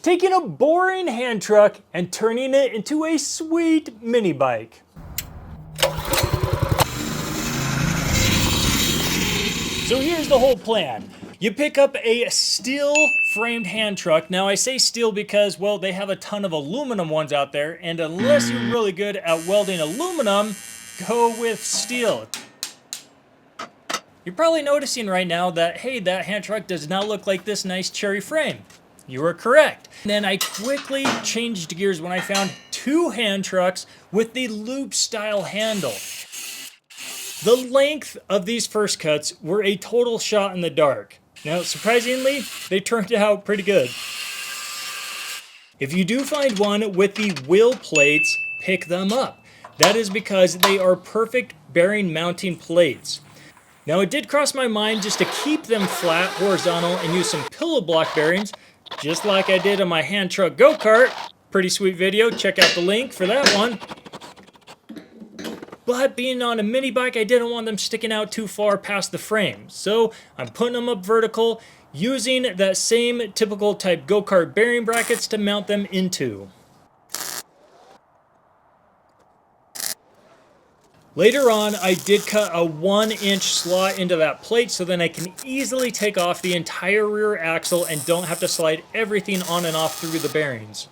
Taking a boring hand truck and turning it into a sweet mini bike. So here's the whole plan. You pick up a steel framed hand truck. Now I say steel because, well, they have a ton of aluminum ones out there, and unless you're really good at welding aluminum, go with steel. You're probably noticing right now that, hey, that hand truck does not look like this nice cherry frame. You were correct. Then I quickly changed gears when I found two hand trucks with the loop style handle. The length of these first cuts were a total shot in the dark. Now, surprisingly, they turned out pretty good. If you do find one with the wheel plates, pick them up. That is because they are perfect bearing mounting plates. Now, it did cross my mind just to keep them flat, horizontal, and use some pillow block bearings, just like I did on my hand truck go-kart. Pretty sweet video, check out the link for that one. But being on a mini bike, I didn't want them sticking out too far past the frame. So I'm putting them up vertical, using that same typical type go-kart bearing brackets to mount them into. Later on, I did cut a 1-inch slot into that plate so then I can easily take off the entire rear axle and don't have to slide everything on and off through the bearings.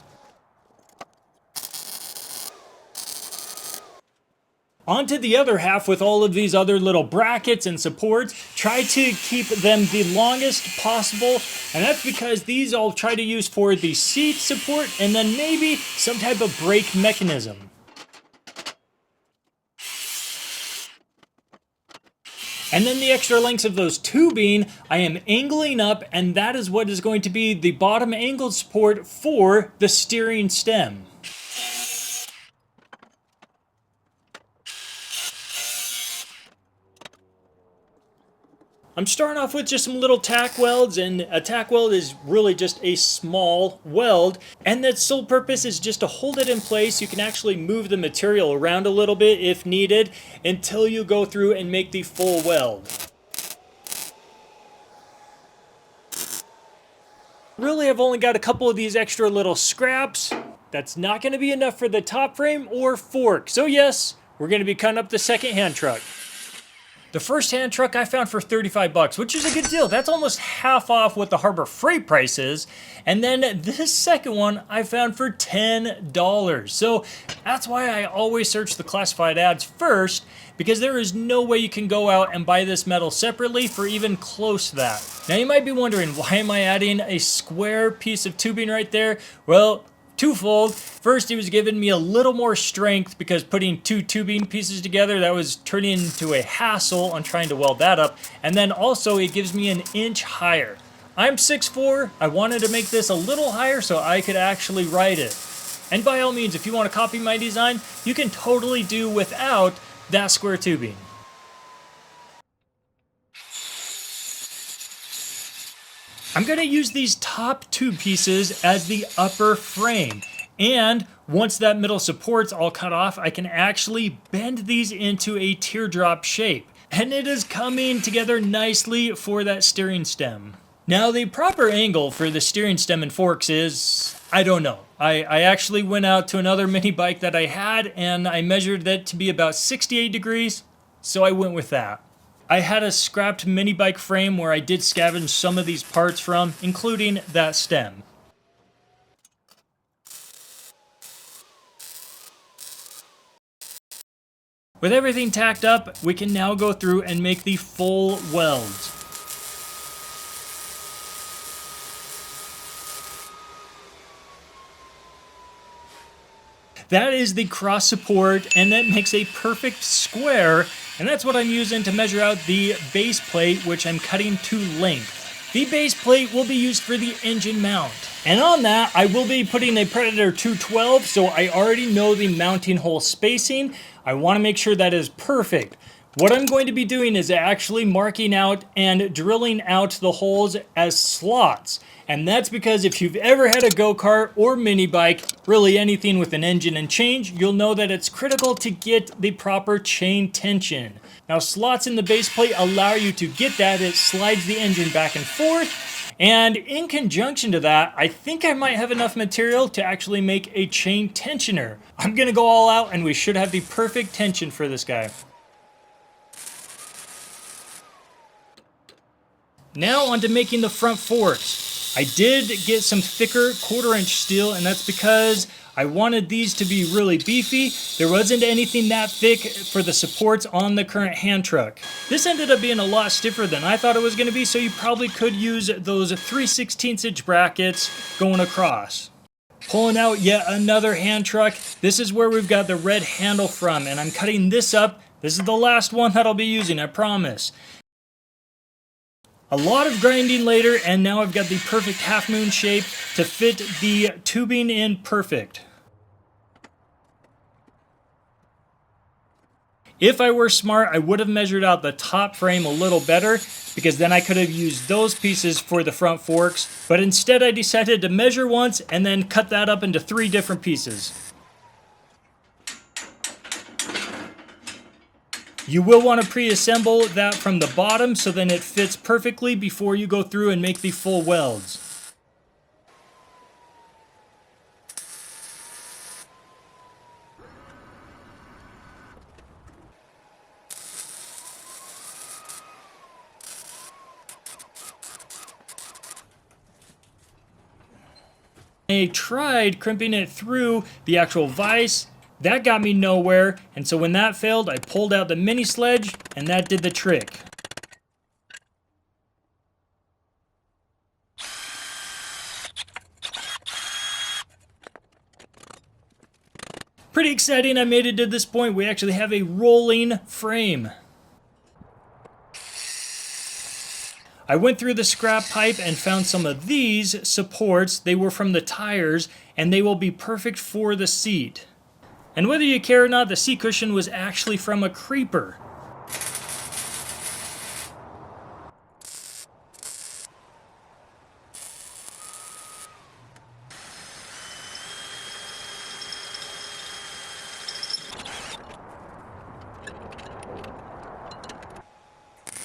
Onto the other half with all of these other little brackets and supports. Try to keep them the longest possible, and that's because these I'll try to use for the seat support and then maybe some type of brake mechanism. And then the extra lengths of those tubing, I am angling up, and that is what is going to be the bottom angled support for the steering stem. I'm starting off with just some little tack welds, and a tack weld is really just a small weld, and its sole purpose is just to hold it in place. You can actually move the material around a little bit if needed until you go through and make the full weld. Really, I've only got a couple of these extra little scraps. That's not going to be enough for the top frame or fork. So yes, we're going to be cutting up the second hand truck. The first hand truck I found for 35 bucks, which is a good deal. That's almost half off what the Harbor Freight price is. And then this second one I found for $10. So that's why I always search the classified ads first, because there is no way you can go out and buy this metal separately for even close to that. Now you might be wondering, why am I adding a square piece of tubing right there? Well, twofold. First, it was giving me a little more strength because putting two tubing pieces together, that was turning into a hassle on trying to weld that up. And then also it gives me an inch higher. I'm 6'4". I wanted to make this a little higher so I could actually ride it. And by all means, if you want to copy my design, you can totally do without that square tubing. I'm going to use these top two pieces as the upper frame, and once that middle support's all cut off, I can actually bend these into a teardrop shape, and it is coming together nicely for that steering stem. Now the proper angle for the steering stem and forks is, I don't know. I actually went out to another mini bike that I had and I measured that to be about 68 degrees, so I went with that. I had a scrapped mini bike frame where I did scavenge some of these parts from, including that stem. With everything tacked up, we can now go through and make the full welds. That is the cross support, and that makes a perfect square, and that's what I'm using to measure out the base plate, which I'm cutting to length. The base plate will be used for the engine mount. And on that, I will be putting a Predator 212, so I already know the mounting hole spacing. I want to make sure that is perfect. What I'm going to be doing is actually marking out and drilling out the holes as slots. And that's because if you've ever had a go-kart or mini bike, really anything with an engine and change, you'll know that it's critical to get the proper chain tension. Now, slots in the base plate allow you to get that. It slides the engine back and forth, And in conjunction to that, I think I might have enough material to actually make a chain tensioner. I'm gonna go all out and we should have the perfect tension for this guy. Now onto making the front forks. I did get some thicker 1/4 inch steel, and that's because I wanted these to be really beefy. There wasn't anything that thick for the supports on the current hand truck. This ended up being a lot stiffer than I thought it was gonna be, so you probably could use those 3/16 inch brackets going across. Pulling out yet another hand truck. This is where we've got the red handle from, and I'm cutting this up. This is the last one that I'll be using, I promise. A lot of grinding later, and now I've got the perfect half moon shape to fit the tubing in perfect. If I were smart, I would have measured out the top frame a little better, because then I could have used those pieces for the front forks, but instead I decided to measure once and then cut that up into 3 different pieces. You will want to pre-assemble that from the bottom so then it fits perfectly before you go through and make the full welds. I tried crimping it through the actual vise. That got me nowhere, and so when that failed, I pulled out the mini sledge, and that did the trick. Pretty exciting, I made it to this point. We actually have a rolling frame. I went through the scrap pipe and found some of these supports. They were from the tires, and they will be perfect for the seat. And whether you care or not, the seat cushion was actually from a creeper.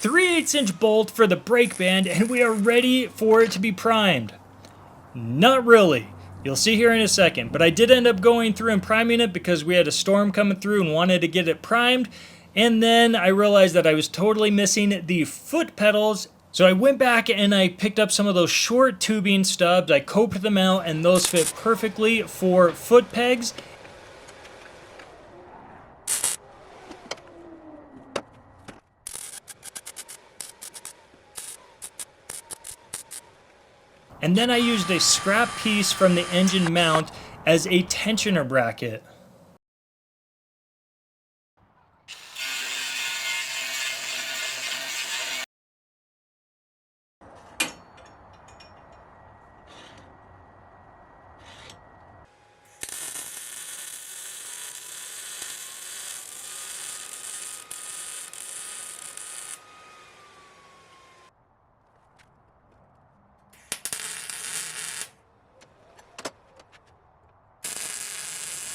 .3/8" bolt for the brake band, and we are ready for it to be primed. Not really. You'll see here in a second, but I did end up going through and priming it because we had a storm coming through and wanted to get it primed, and then I realized that I was totally missing the foot pedals, so I went back and I picked up some of those short tubing stubs, I coped them out, and those fit perfectly for foot pegs. And then I used a scrap piece from the engine mount as a tensioner bracket.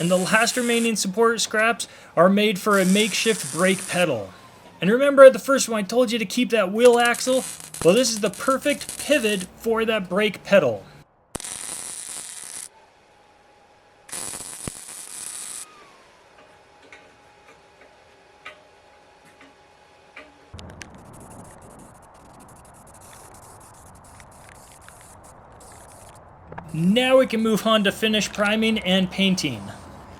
And the last remaining support scraps are made for a makeshift brake pedal. And remember at the first one I told you to keep that wheel axle? Well, this is the perfect pivot for that brake pedal. Now we can move on to finish priming and painting.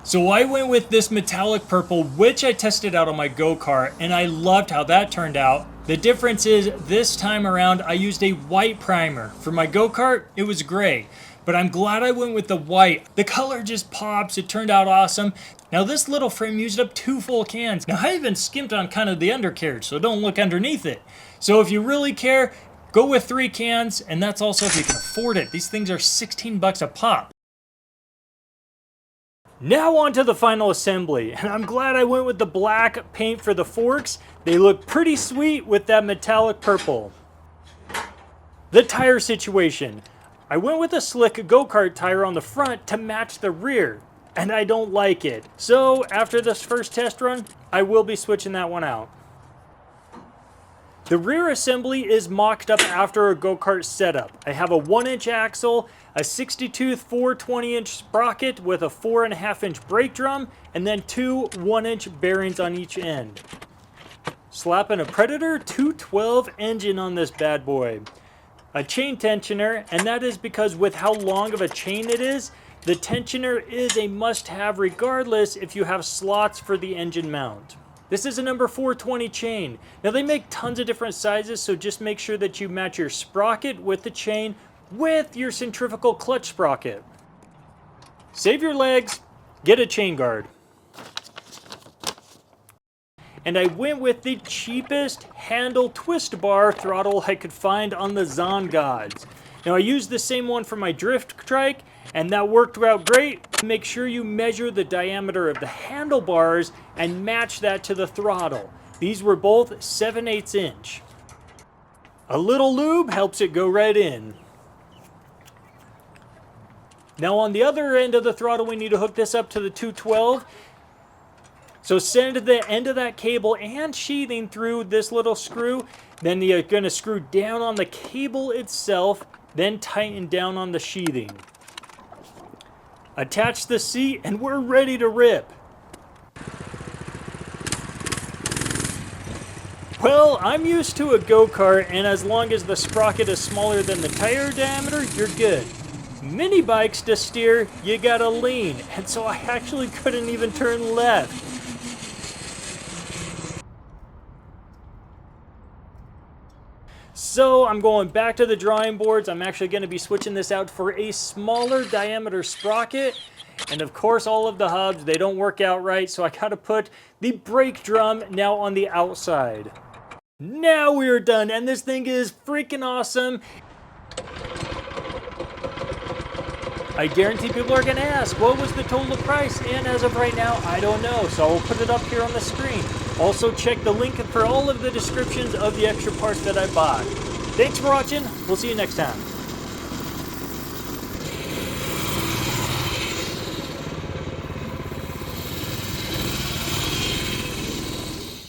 So I went with this metallic purple, which I tested out on my go-kart, and I loved how that turned out. The difference is this time around I used a white primer. For my go-kart, it was gray, but I'm glad I went with the white. The color just pops, it turned out awesome. Now this little frame used up 2 full cans. Now I even skimped on kind of the undercarriage, so don't look underneath it. So if you really care, go with 3 cans, and that's also if you can afford it. These things are 16 bucks a pop. Now on to the final assembly, and I'm glad I went with the black paint for the forks. They look pretty sweet with that metallic purple. The tire situation. I went with a slick go-kart tire on the front to match the rear, and I don't like it. So after this first test run, I will be switching that one out. The rear assembly is mocked up after a go-kart setup. I have a 1-inch axle, a 60-tooth 420-inch sprocket with a 4.5-inch brake drum, and then two 1-inch bearings on each end. Slapping a Predator 212 engine on this bad boy. A chain tensioner, and that is because with how long of a chain it is, the tensioner is a must-have regardless if you have slots for the engine mount. This is a number 420 chain. Now they make tons of different sizes, so just make sure that you match your sprocket with the chain with your centrifugal clutch sprocket. Save your legs, get a chain guard. And I went with the cheapest handle twist bar throttle I could find on the Zon Gods. Now I used the same one for my drift trike, and that worked out great. Make sure you measure the diameter of the handlebars and match that to the throttle. These were both 7/8 inch. A little lube helps it go right in. Now on the other end of the throttle, we need to hook this up to the 212. So send the end of that cable and sheathing through this little screw. Then you're going to screw down on the cable itself, then tighten down on the sheathing. Attach the seat and we're ready to rip. Well, I'm used to a go-kart, and as long as the sprocket is smaller than the tire diameter, you're good. Mini bikes to steer, you gotta lean, and so I actually couldn't even turn left. So I'm going back to the drawing boards. I'm actually going to be switching this out for a smaller diameter sprocket. And of course, all of the hubs, they don't work out right, so I got to put the brake drum now on the outside. Now we're done, and this thing is freaking awesome. I guarantee people are going to ask, what was the total price? And as of right now, I don't know, so I'll put it up here on the screen. Also, check the link for all of the descriptions of the extra parts that I bought. Thanks for watching. We'll see you next time.